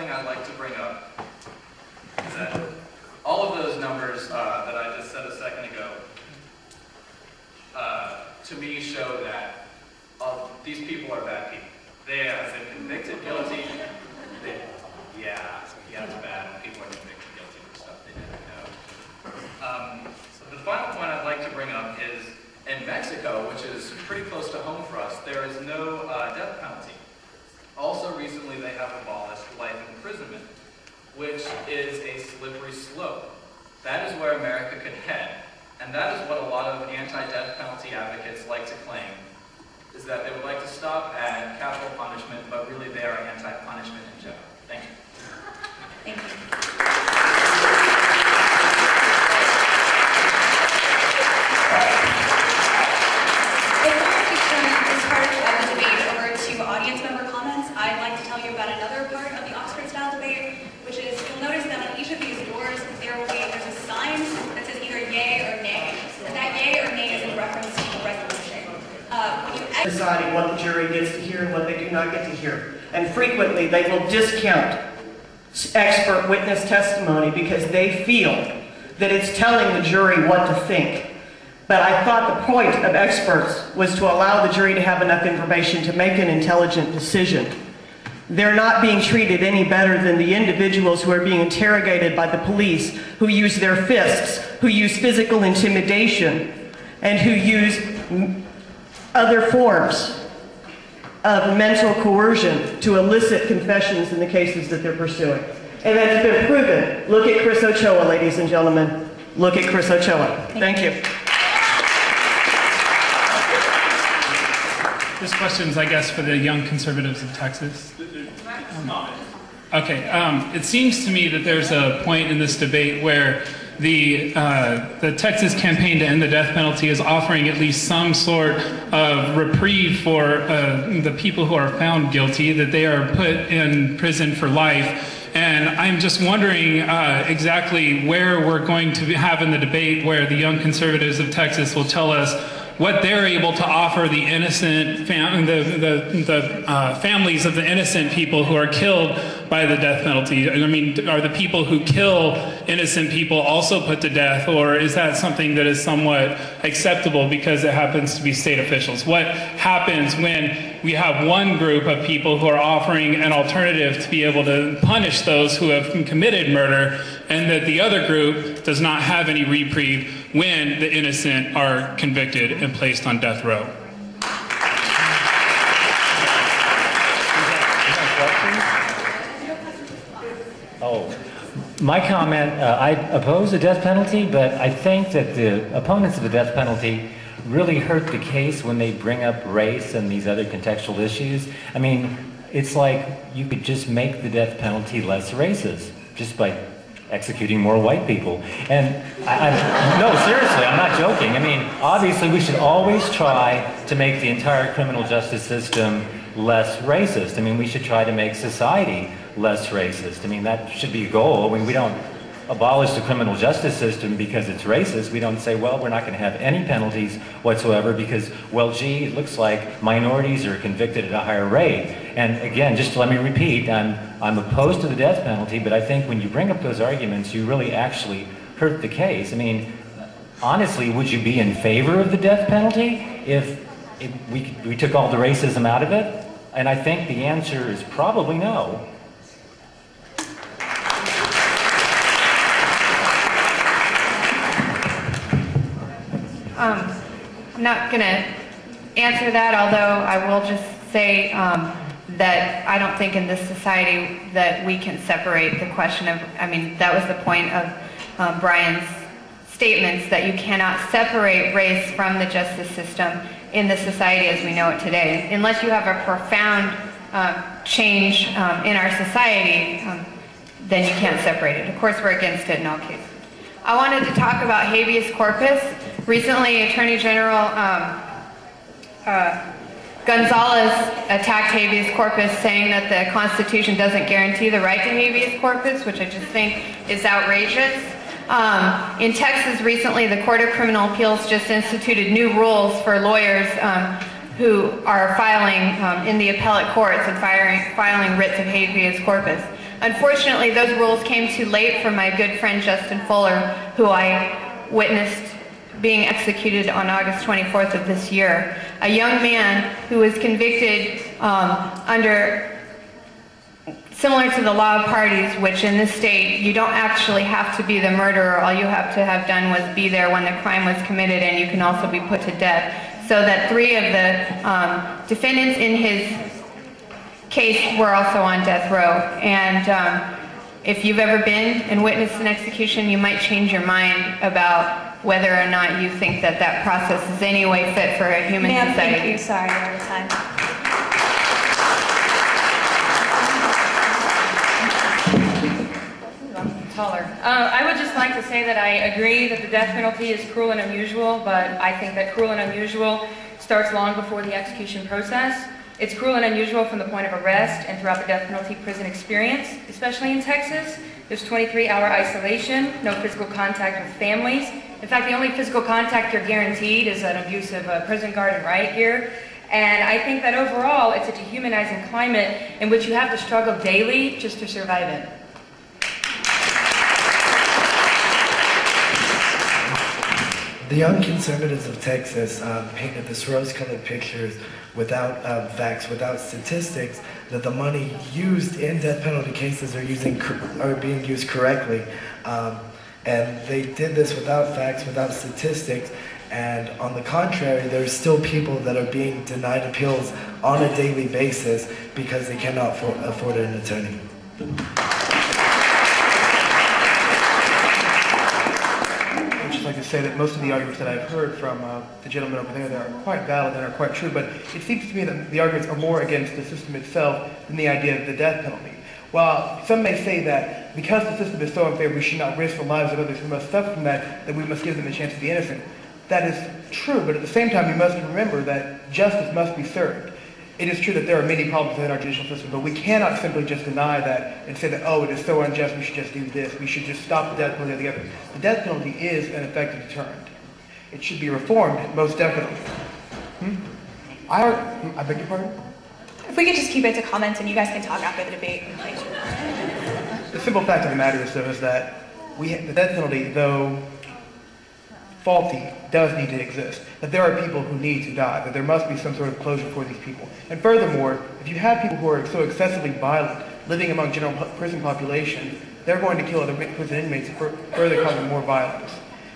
thing I'd like to bring up is that all of those numbers that I just said a second ago, to me, show that these people are bad people. They have been convicted guilty. Yeah, it's bad when people are convicted guilty for stuff they didn't know. So the final point I'd like to bring up is, in Mexico, which is pretty close to home for us, there is no death penalty. Also recently they have abolished life imprisonment, which is a slippery slope. That is where America could head. And that is what a lot of anti-death penalty advocates like to claim, is that they would like to stop at capital punishment, but really they are anti-punishment in general. Thank you. Thank you. Before we turn this part of the debate over to audience member comments, I'd like to tell you about another part of the Oxford-style debate, which is, you'll notice that on each of these doors, there's a sign that says either yay or nay. And that yay or nay is in reference to the resolution. Deciding what the jury gets to hear and what they do not get to hear. And frequently they will discount expert witness testimony because they feel that it's telling the jury what to think. But I thought the point of experts was to allow the jury to have enough information to make an intelligent decision. They're not being treated any better than the individuals who are being interrogated by the police, who use their fists, who use physical intimidation, and who use other forms of mental coercion to elicit confessions in the cases that they're pursuing. And that's been proven. Look at Chris Ochoa, ladies and gentlemen. Look at Chris Ochoa. Thank you. This question's, I guess, for the young conservatives of Texas. Okay, it seems to me that there's a point in this debate where the Texas campaign to end the death penalty is offering at least some sort of reprieve for the people who are found guilty, that they are put in prison for life. And I'm just wondering exactly where we're going to have in the debate where the young conservatives of Texas will tell us what they're able to offer the innocent, families of the innocent people who are killed by the death penalty. I mean, are the people who kill innocent people also put to death, or is that something that is somewhat acceptable because it happens to be state officials? What happens when we have one group of people who are offering an alternative to be able to punish those who have committed murder, and that the other group does not have any reprieve when the innocent are convicted and placed on death row? Oh, my comment, I oppose the death penalty, but I think that the opponents of the death penalty really hurt the case when they bring up race and these other contextual issues. I mean, it's like you could just make the death penalty less racist just by executing more white people. And no, seriously, I'm not joking. I mean, obviously we should always try to make the entire criminal justice system less racist. I mean, we should try to make society less racist. I mean, that should be a goal. I mean, we don't abolish the criminal justice system because it's racist. We don't say, well, we're not going to have any penalties whatsoever because, well, gee, it looks like minorities are convicted at a higher rate. And again, just let me repeat, I'm opposed to the death penalty, but I think when you bring up those arguments, you really actually hurt the case. I mean, honestly, would you be in favor of the death penalty if we took all the racism out of it? And I think the answer is probably no. I'm not going to answer that, although I will just say that I don't think in this society that we can separate the question of, I mean, that was the point of Brian's statements, that you cannot separate race from the justice system in the society as we know it today. Unless you have a profound change in our society, then you can't separate it. Of course, we're against it in all cases. I wanted to talk about habeas corpus. Recently, Attorney General Gonzalez attacked habeas corpus, saying that the Constitution doesn't guarantee the right to habeas corpus, which I just think is outrageous. In Texas recently, the Court of Criminal Appeals just instituted new rules for lawyers who are filing in the appellate courts and filing writs of habeas corpus. unfortunately, those rules came too late for my good friend Justin Fuller, who I witnessed being executed on August 24th of this year. A young man who was convicted under, similar to the law of parties, which in this state, you don't actually have to be the murderer. All you have to have done was be there when the crime was committed, and you can also be put to death. So that 3 of the defendants in his case were also on death row. And if you've ever been and witnessed an execution, you might change your mind about whether or not you think that that process is any way fit for a human Ma'am, society. thank you. Sorry, we're out of time. Taller. I would just like to say that I agree that the death penalty is cruel and unusual, but I think that cruel and unusual starts long before the execution process. It's cruel and unusual from the point of arrest and throughout the death penalty prison experience, especially in Texas. There's 23-hour isolation, no physical contact with families. In fact, the only physical contact you're guaranteed is an abuse of prison guard and riot gear. And I think that overall, it's a dehumanizing climate in which you have to struggle daily just to survive it. The young conservatives of Texas painted this rose-colored picture without facts, without statistics, that the money used in death penalty cases are being used correctly. And they did this without facts, without statistics, and on the contrary, there's still people that are being denied appeals on a daily basis because they cannot afford an attorney. I'd just like to say that most of the arguments that I've heard from the gentleman over there are quite valid and are quite true, but it seems to me that the arguments are more against the system itself than the idea of the death penalty. While some may say that because the system is so unfair, we should not risk the lives of others who must suffer from that we must give them a chance to be innocent. That is true, but at the same time, we must remember that justice must be served. It is true that there are many problems within our judicial system, but we cannot simply just deny that and say that, oh, it is so unjust, we should just do this. We should just stop the death penalty altogether. The death penalty is an effective deterrent. It should be reformed, most definitely. I beg your pardon? If we could just keep it to comments and you guys can talk after the debate. The simple fact of the matter is, though, is that the death penalty, though faulty, does need to exist. That there are people who need to die, that there must be some sort of closure for these people. And furthermore, if you have people who are so excessively violent living among general prison population, they're going to kill other prison inmates and further causing more violence.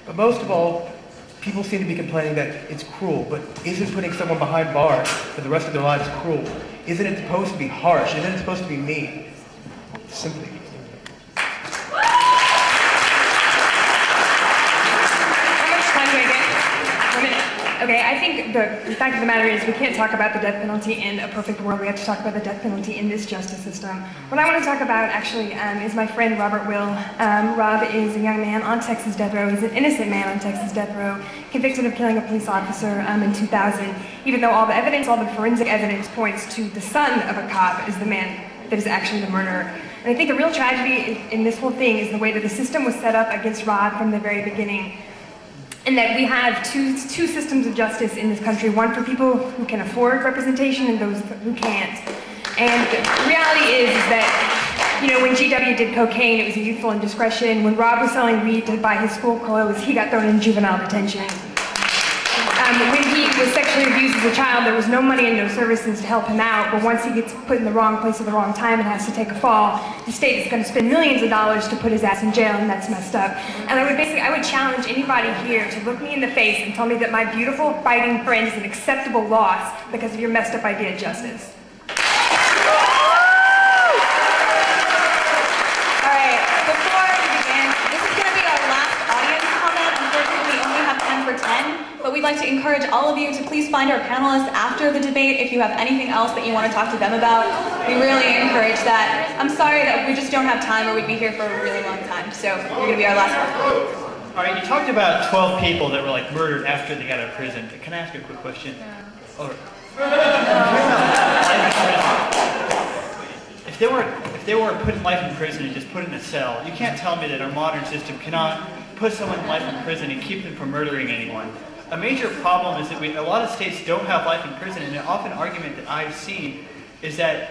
But most of all, people seem to be complaining that it's cruel, but isn't putting someone behind bars for the rest of their lives cruel? Isn't it supposed to be harsh? Isn't it supposed to be mean? Simply. Okay, I think the fact of the matter is we can't talk about the death penalty in a perfect world. We have to talk about the death penalty in this justice system. What I want to talk about actually is my friend Robert Will. Rob is a young man on Texas death row. He's an innocent man on Texas death row, convicted of killing a police officer in 2000, even though all the evidence, all the forensic evidence points to the son of a cop as the man that is actually the murderer. And I think the real tragedy in this whole thing is the way that the system was set up against Rob from the very beginning. And that we have two systems of justice in this country, one for people who can afford representation and those who can't. And the reality is that, you know, when GW did cocaine, it was a youthful indiscretion. When Rob was selling weed to buy his school clothes, he got thrown in juvenile detention. When he was sexually abused as a child, there was no money and no services to help him out, but once he gets put in the wrong place at the wrong time and has to take a fall, the state is going to spend millions of dollars to put his ass in jail, and that's messed up. And I would challenge anybody here to look me in the face and tell me that my beautiful fighting friend is an acceptable loss because of your messed up idea of justice. But we'd like to encourage all of you to please find our panelists after the debate if you have anything else that you want to talk to them about. We really encourage that. I'm sorry that we just don't have time or we'd be here for a really long time. So you're going to be our last one. All right, you talked about 12 people that were like murdered after they got out of prison. Can I ask you a quick question? If they were put in life in prison and just put in a cell, you can't tell me that our modern system cannot put someone in life in prison and keep them from murdering anyone. A major problem is that a lot of states don't have life in prison, and an often argument that I've seen is that